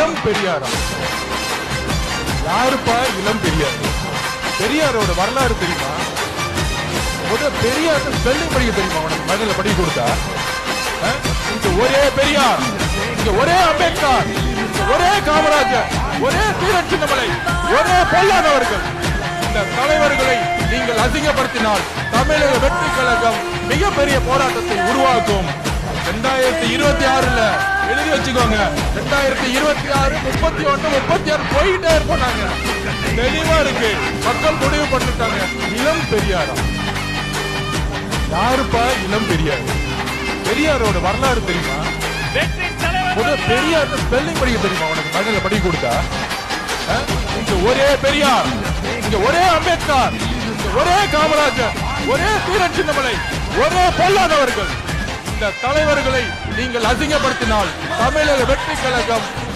இளம் பெரியாரா? யாருப்பா இளம் பெரியார்? பெரியாரோட வரலாறு தெரியுமா? பெரியார் ஸ்பெல்லிங் படிக்க தெரியுமா உனக்கு? மகளிர படிக்க கொடுத்தா இங்க ஒரே பெரியார், இங்க ஒரே அம்பேத்கர், ஒரே காமராஜர், ஒரே தீரன் சின்னமலை, ஒரே பொல்லாதவர்கள். இந்த தலைவர்களை நீங்கள் அசிங்கப்படுத்தினால் தமிழக வெற்றி கழகம் மிகப்பெரிய போராட்டத்தை உருவாக்கும். 2026 எழுதி வச்சுக்கோங்க. 2026, 31, 36 போயிட்டே இருப்பாங்க. தெளிவா இருக்கு. மக்கள் முடிவு பண்ணிட்டாங்க. இளம் பெரியாரா? யாருப்பா இளம் பெரியார்? பெரியாரோட வரலாறு தெரியுமா? பெரியார் ஸ்பெல்லிங் படிக்க தெரியுமா உனக்கு? மகளிர படிக்க கொடுத்தா இங்க ஒரே பெரியார், இங்க ஒரே அம்பேத்கர், இங்க ஒரே காமராஜர், ஒரே தீரன் சின்னமலை, ஒரே பொல்லாதவர்கள். இந்த தலைவர்களை நீங்கள் அசிங்கப்படுத்தினால் தமிழக வெற்றி கழகம்